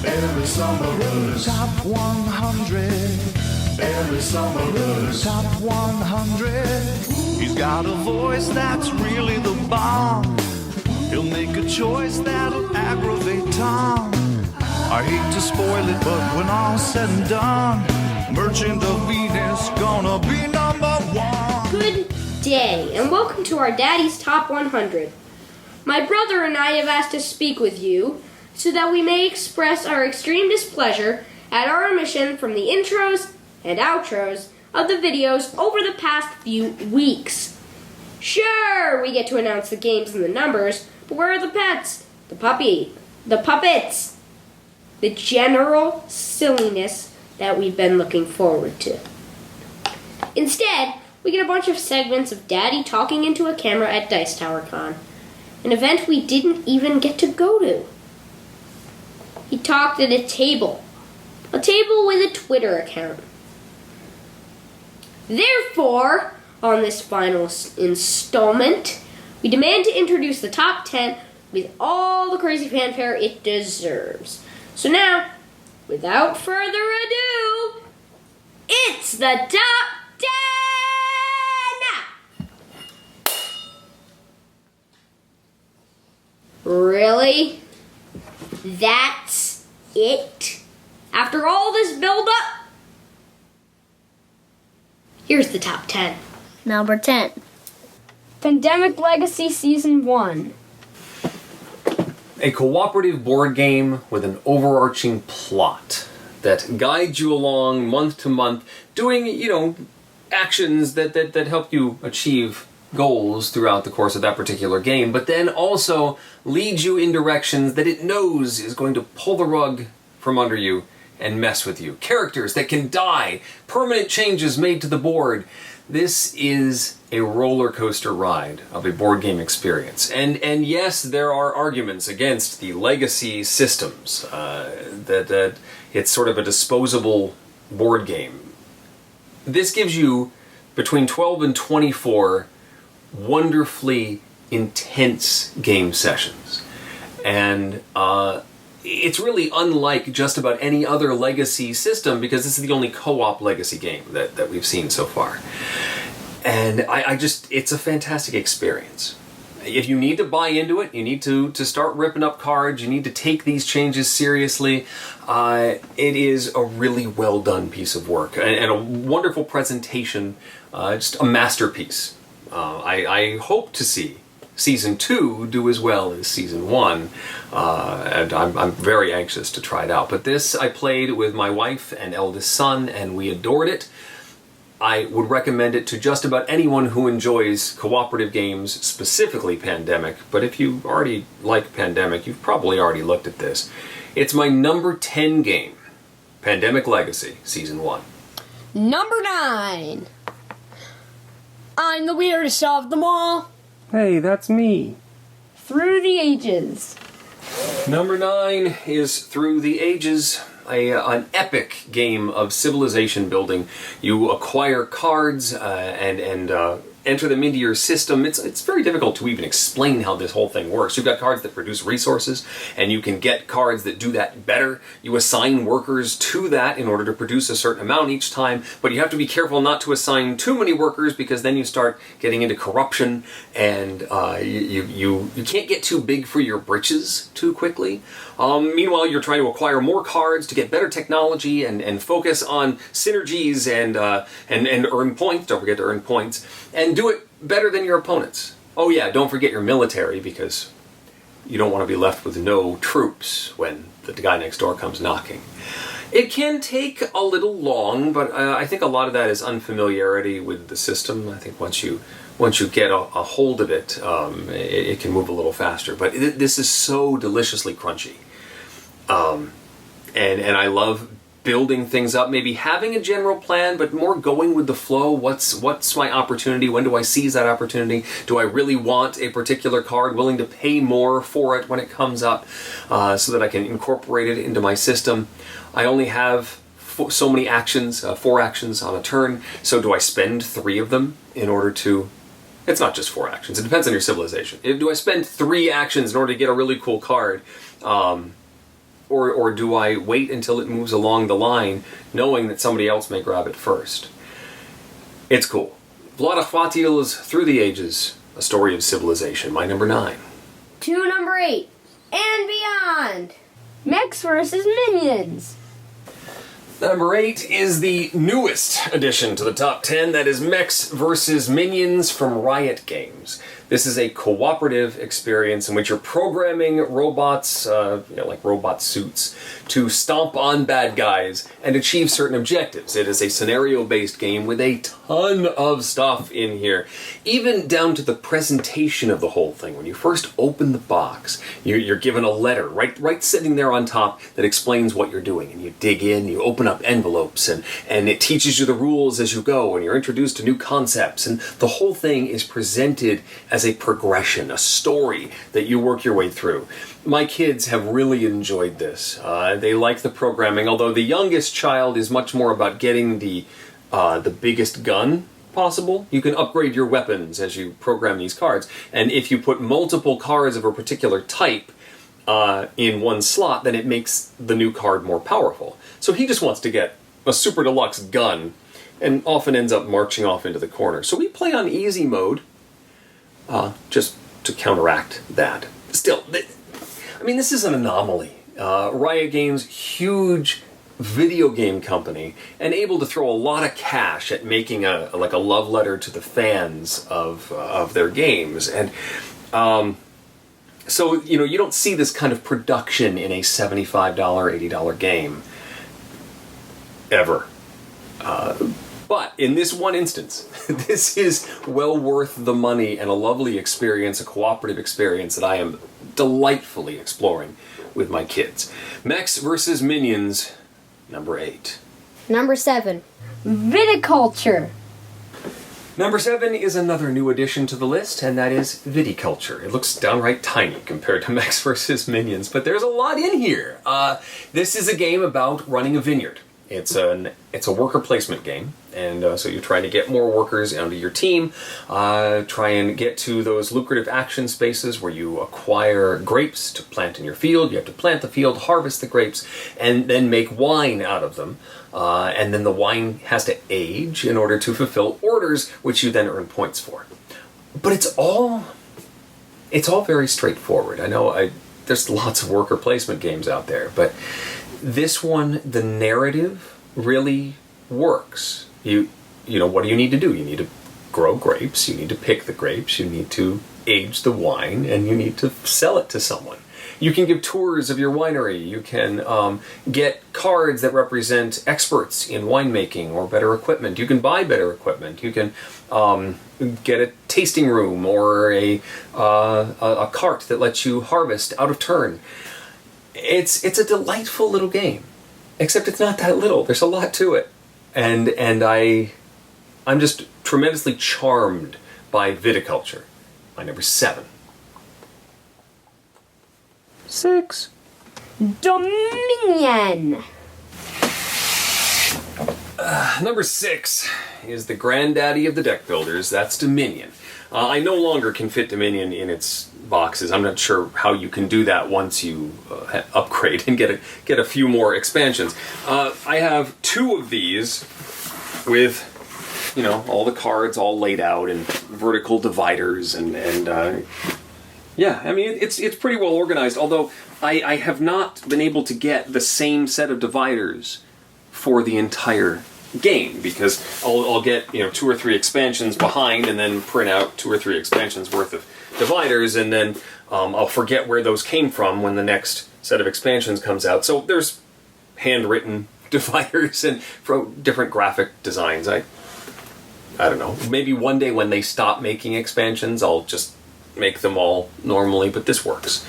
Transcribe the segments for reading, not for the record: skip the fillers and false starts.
Every summer rush. Top 100. Every summer rush. Top 100. He's got a voice that's really the bomb. He'll make a choice that'll aggravate Tom. I hate to spoil it, but when all's said and done, Merchant of Venus gonna be number one. Good day, and welcome to our Daddy's Top 100. My brother and I have asked to speak with you so that we may express our extreme displeasure at our omission from the intros and outros of the videos over the past few weeks. Sure, we get to announce the games and the numbers, but where are the pets? The puppy? The puppets? The general silliness that we've been looking forward to. Instead, we get a bunch of segments of Daddy talking into a camera at Dice Tower Con, an event we didn't even get to go to. He talked at a table with a Twitter account. Therefore, on this final installment, we demand to introduce the top 10 with all the crazy fanfare it deserves. So now, without further ado, it's the top 10! Really? That's it? After all this build-up? Here's the top 10. Number 10. Pandemic Legacy Season 1. A cooperative board game with an overarching plot that guides you along month to month, doing, actions that help you achieve goals throughout the course of that particular game, but then also leads you in directions that it knows is going to pull the rug from under you and mess with you. Characters that can die, permanent changes made to the board. This is a roller coaster ride of a board game experience. And yes, there are arguments against the legacy systems, that it's sort of a disposable board game. This gives you between 12 and 24 wonderfully intense game sessions. And it's really unlike just about any other legacy system because this is the only co-op legacy game that we've seen so far. And it's a fantastic experience. If you need to buy into it, you need to start ripping up cards, you need to take these changes seriously. It is a really well done piece of work and a wonderful presentation, just a masterpiece. I hope to see Season 2 do as well as Season 1, and I'm very anxious to try it out. But this I played with my wife and eldest son, and we adored it. I would recommend it to just about anyone who enjoys cooperative games, specifically Pandemic, but if you already like Pandemic, you've probably already looked at this. It's my number 10 game, Pandemic Legacy, Season 1. Number 9. I'm the weirdest of them all. Hey, that's me. Through the Ages. Number 9 is Through the Ages, an epic game of civilization building. You acquire cards and enter them into your system. It's very difficult to even explain how this whole thing works. You've got cards that produce resources, and you can get cards that do that better. You assign workers to that in order to produce a certain amount each time, but you have to be careful not to assign too many workers because then you start getting into corruption, and you can't get too big for your britches too quickly. Meanwhile, you're trying to acquire more cards to get better technology and focus on synergies and earn points. Don't forget to earn points. And do it better than your opponents. Oh yeah, don't forget your military because you don't want to be left with no troops when the guy next door comes knocking. It can take a little long, but I think a lot of that is unfamiliarity with the system. I think once you get a hold of it, it can move a little faster. But this is so deliciously crunchy. And I love building things up, maybe having a general plan, but more going with the flow. What's my opportunity? When do I seize that opportunity? Do I really want a particular card? Willing to pay more for it when it comes up so that I can incorporate it into my system. I only have so many actions, 4 actions on a turn, so do I spend 3 of them in order to... It's not just 4 actions, it depends on your civilization. Do I spend 3 actions in order to get a really cool card? or do I wait until it moves along the line, knowing that somebody else may grab it first? It's cool. Vlaada Chvátil's Through the Ages, A Story of Civilization, my number 9. To number 8, and beyond. Mechs vs. Minions. Number 8 is the newest addition to the top 10, that is Mechs vs. Minions from Riot Games. This is a cooperative experience in which you're programming robots, like robot suits, to stomp on bad guys and achieve certain objectives. It is a scenario-based game with a ton of stuff in here, even down to the presentation of the whole thing. When you first open the box, you're given a letter right sitting there on top that explains what you're doing, and you dig in, you open up envelopes, and it teaches you the rules as you go, and you're introduced to new concepts, and the whole thing is presented as a progression, a story that you work your way through. My kids have really enjoyed this. They like the programming, although the youngest child is much more about getting the biggest gun possible. You can upgrade your weapons as you program these cards, and if you put multiple cards of a particular type in one slot, then it makes the new card more powerful. So he just wants to get a super deluxe gun, and often ends up marching off into the corner. So we play on easy mode, just to counteract that. Still, this is an anomaly. Riot Games, huge video game company, and able to throw a lot of cash at making a love letter to the fans of their games. And so, you don't see this kind of production in a $75, $80 game ever. But in this one instance, this is well worth the money and a lovely experience, a cooperative experience that I am delightfully exploring with my kids. Mechs vs. Minions, number 8. Number 7, Viticulture. Number 7 is another new addition to the list, and that is Viticulture. It looks downright tiny compared to Mechs vs. Minions, but there's a lot in here. This is a game about running a vineyard. It's a worker placement game, and so you're trying to get more workers onto your team, try and get to those lucrative action spaces where you acquire grapes to plant in your field. You have to plant the field, harvest the grapes, and then make wine out of them. And then the wine has to age in order to fulfill orders, which you then earn points for. But it's all very straightforward. I know there's lots of worker placement games out there, but this one, the narrative really works. What do you need to do? You need to grow grapes, you need to pick the grapes, you need to age the wine, and you need to sell it to someone. You can give tours of your winery, you can get cards that represent experts in winemaking or better equipment, you can buy better equipment, you can get a tasting room or a cart that lets you harvest out of turn. It's a delightful little game, except it's not that little. There's a lot to it, and I'm just tremendously charmed by Viticulture. My number 7. 6. Dominion. Number 6 is the granddaddy of the deck builders. That's Dominion. I no longer can fit Dominion in its boxes. I'm not sure how you can do that once you upgrade and get a few more expansions. I have 2 of these with all the cards all laid out and vertical dividers and it's pretty well organized. Although I have not been able to get the same set of dividers for the entire game, because I'll get 2 or 3 expansions behind and then print out 2 or 3 expansions worth of dividers, and then I'll forget where those came from when the next set of expansions comes out. So there's handwritten dividers and from different graphic designs. I don't know. Maybe one day when they stop making expansions, I'll just make them all normally, but this works.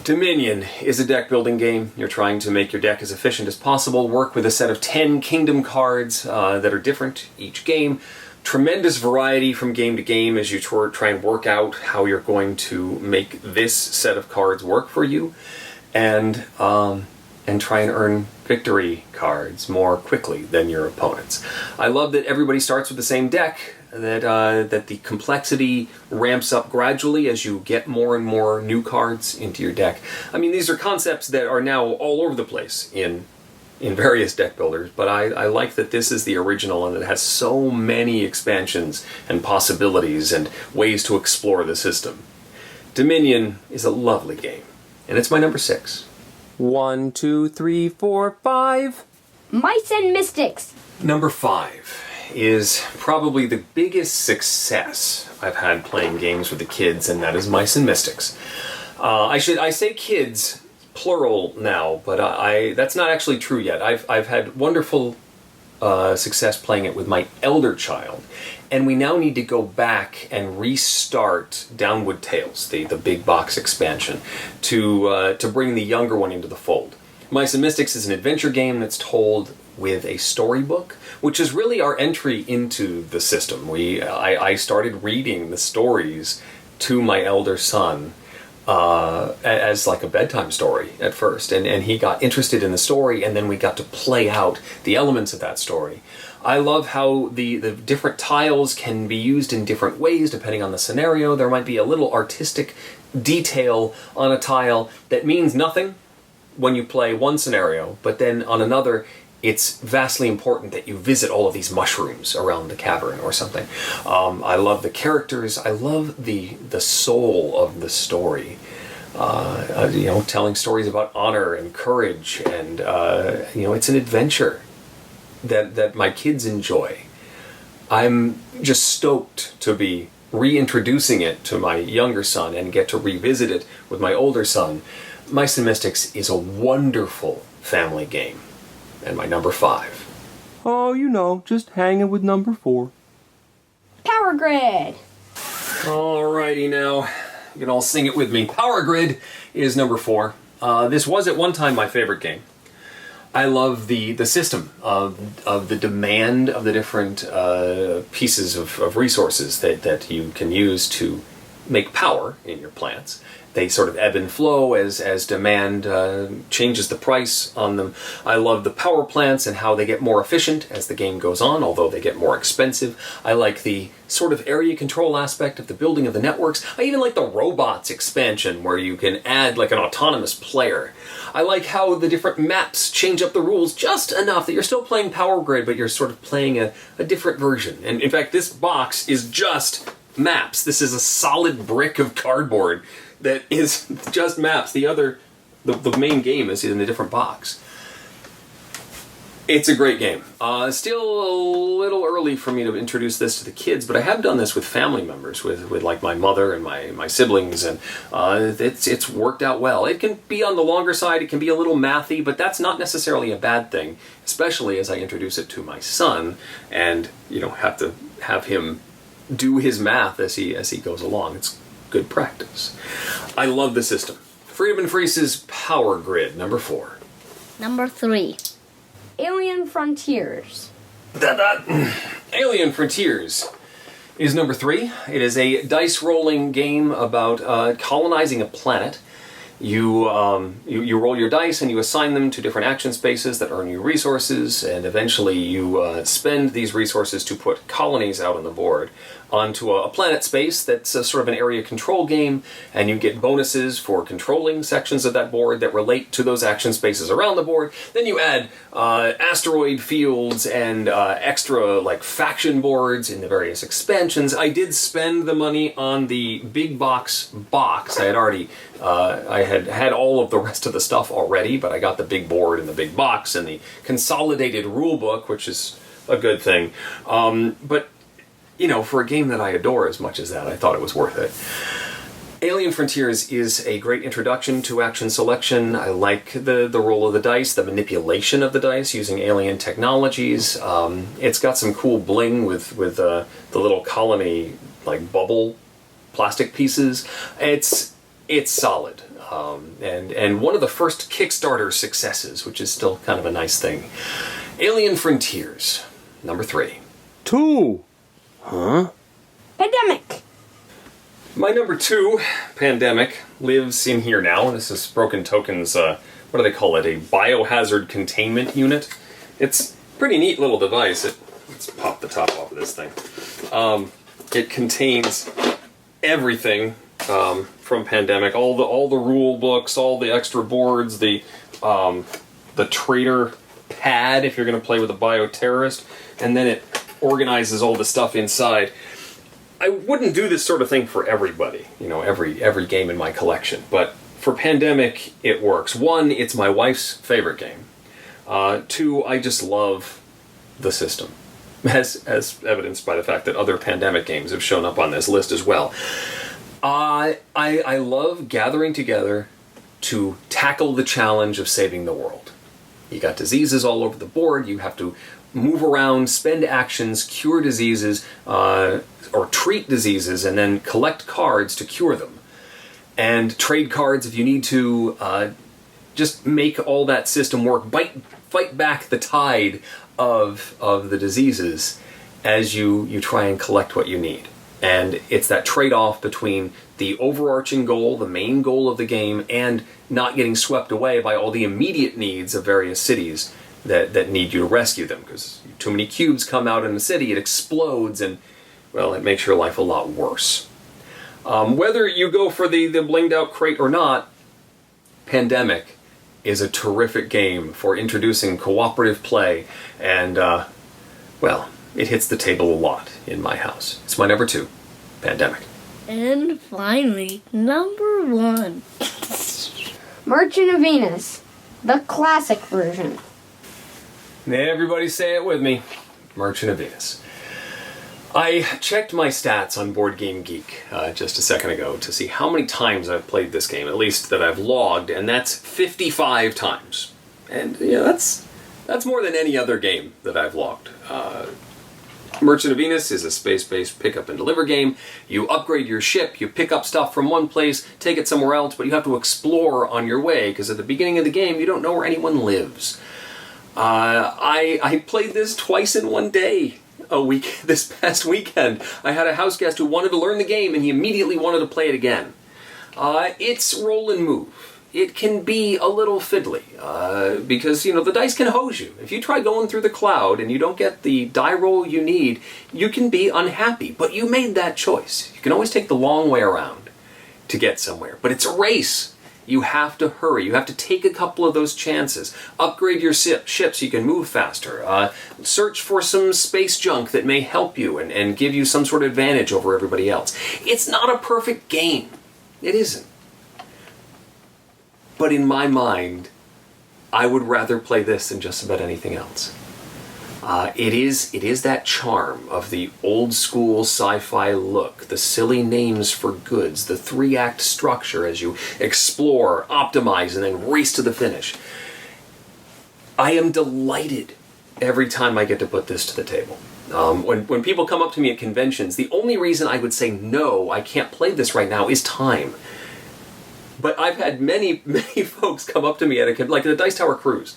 Dominion is a deck building game. You're trying to make your deck as efficient as possible, work with a set of 10 kingdom cards that are different each game. Tremendous variety from game to game as you try and work out how you're going to make this set of cards work for you, and try and earn victory cards more quickly than your opponents. I love that everybody starts with the same deck. that the complexity ramps up gradually as you get more and more new cards into your deck. I mean, these are concepts that are now all over the place in various deck builders, but I like that this is the original and it has so many expansions and possibilities and ways to explore the system. Dominion is a lovely game, and it's my number 6. 1, 2, 3, 4, 5. Mice and Mystics. Number 5 is probably the biggest success I've had playing games with the kids, and that is Mice and Mystics. I say kids plural now, but that's not actually true yet. I've had wonderful success playing it with my elder child, and we now need to go back and restart Downwood Tales, the big box expansion, to bring the younger one into the fold. Mice and Mystics is an adventure game that's told with a storybook, which is really our entry into the system. I started reading the stories to my elder son as like a bedtime story at first, and he got interested in the story, and then we got to play out the elements of that story. I love how the different tiles can be used in different ways depending on the scenario. There might be a little artistic detail on a tile that means nothing when you play one scenario, but then on another it's vastly important that you visit all of these mushrooms around the cavern or something. I love the characters. I love the soul of the story. Telling stories about honor and courage, and it's an adventure that my kids enjoy. I'm just stoked to be reintroducing it to my younger son and get to revisit it with my older son. Mice and Mystics is a wonderful family game. And my number 5. Oh, just hanging with number 4. Power Grid. Alrighty now, you can all sing it with me. Power Grid is number 4. This was at one time my favorite game. I love the system of the demand of the different pieces of resources that you can use to make power in your plants. They sort of ebb and flow as demand changes the price on them. I love the power plants and how they get more efficient as the game goes on, although they get more expensive. I like the sort of area control aspect of the building of the networks. I even like the robots expansion where you can add like an autonomous player. I like how the different maps change up the rules just enough that you're still playing Power Grid, but you're sort of playing a different version. And in fact, this box is just maps. This is a solid brick of cardboard that is just maps. The main game is in a different box. It's a great game. Still a little early for me to introduce this to the kids, but I have done this with family members, with like my mother and my siblings, and it's worked out well. It can be on the longer side, it can be a little mathy, but that's not necessarily a bad thing, especially as I introduce it to my son, and have to have him do his math as he goes along. It's good practice. I love the system. Freedom and Freeze's Power Grid, number 4. Number 3. Alien Frontiers. Alien Frontiers is number 3. It is a dice rolling game about colonizing a planet. You roll your dice and you assign them to different action spaces that earn you resources, and eventually you spend these resources to put colonies out on the board onto a planet space that's a sort of an area control game, and you get bonuses for controlling sections of that board that relate to those action spaces around the board. Then you add asteroid fields and extra like faction boards in the various expansions. I did spend the money on the big box. I had already I had all of the rest of the stuff already, but I got the big board and the big box and the consolidated rule book, which is a good thing. But for a game that I adore as much as that, I thought it was worth it. Alien Frontiers is a great introduction to action selection. I like the roll of the dice, the manipulation of the dice using alien technologies. It's got some cool bling with the little colony like bubble plastic pieces. It's solid. And one of the first Kickstarter successes, which is still kind of a nice thing. Alien Frontiers, number 3. 2. Huh? Pandemic. My number 2, Pandemic, lives in here now. This is Broken Token's, what do they call it, a biohazard containment unit. It's a pretty neat little device. Let's pop the top off. top of this thing. It contains everything from Pandemic, all the rule books, all the extra boards, the trader pad if you're going to play with a bioterrorist, and then it organizes all the stuff inside. I wouldn't do this sort of thing for everybody, every game in my collection, but for Pandemic, it works. One, it's my wife's favorite game. Two, I just love the system, as evidenced by the fact that other Pandemic games have shown up on this list as well. I love gathering together to tackle the challenge of saving the world. You got diseases all over the board, you have to move around, spend actions, cure diseases, or treat diseases, and then collect cards to cure them. And trade cards if you need to, just make all that system work, fight back the tide of the diseases as you try and collect what you need. And it's that trade-off between the overarching goal, the main goal of the game, and not getting swept away by all the immediate needs of various cities that need you to rescue them, because too many cubes come out in the city, it explodes, and, well, it makes your life a lot worse. Whether you go for the blinged out crate or not, Pandemic is a terrific game for introducing cooperative play, and, well, it hits the table a lot in my house. It's my number 2, Pandemic. And finally, number 1. Merchant of Venus, the classic version. Everybody say it with me. Merchant of Venus. I checked my stats on Board Game Geek just a second ago to see how many times I've played this game, at least that I've logged, and that's 55 times. And that's more than any other game that I've logged. Merchant of Venus is a space-based pick-up and deliver game. You upgrade your ship, you pick up stuff from one place, take it somewhere else, but you have to explore on your way, because at the beginning of the game you don't know where anyone lives. I played this twice in one day this past weekend. I had a house guest who wanted to learn the game and he immediately wanted to play it again. It's roll and move. It can be a little fiddly, because, the dice can hose you. If you try going through the cloud and you don't get the die roll you need, you can be unhappy, but you made that choice. You can always take the long way around to get somewhere, but it's a race. You have to hurry. You have to take a couple of those chances. Upgrade your ship so you can move faster. Search for some space junk that may help you and give you some sort of advantage over everybody else. It's not a perfect game. It isn't. But in my mind, I would rather play this than just about anything else. It is that charm of the old school sci-fi look, the silly names for goods, the 3-act structure as you explore, optimize, and then race to the finish. I am delighted every time I get to put this to the table. When people come up to me at conventions, the only reason I would say no, I can't play this right now, is time. But I've had many folks come up to me at like the Dice Tower Cruise.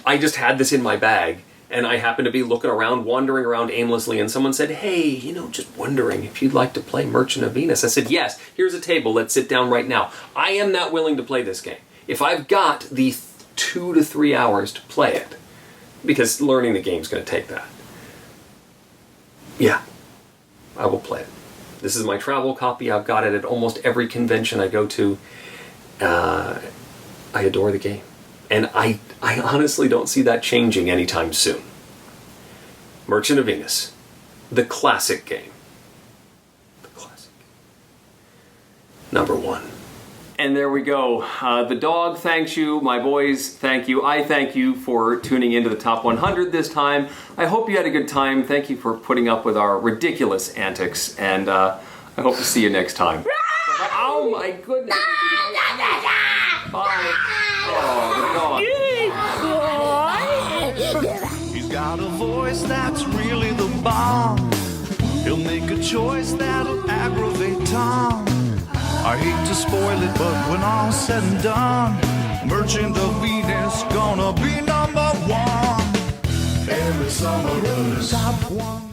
I just had this in my bag, and I happened to be looking around, wandering around aimlessly, and someone said, hey, just wondering if you'd like to play Merchant of Venus. I said, yes, here's a table, let's sit down right now. I am not willing to play this game. If I've got the 2 to 3 hours to play it, because learning the game's going to take that, yeah, I will play it. This is my travel copy. I've got it at almost every convention I go to. I adore the game. And I honestly don't see that changing anytime soon. Merchant of Venus. The classic game. The classic. Number 1. And there we go. The dog thanks you. My boys thank you. I thank you for tuning into the Top 100 this time. I hope you had a good time. Thank you for putting up with our ridiculous antics. And I hope to see you next time. Oh my goodness. Bye. Oh, the dog. He's got a voice that's really the bomb. He'll make a choice that'll aggravate Tom. I hate to spoil it, but when all's said and done, Merchant of Venus gonna be number 1. Every summer, Top 1.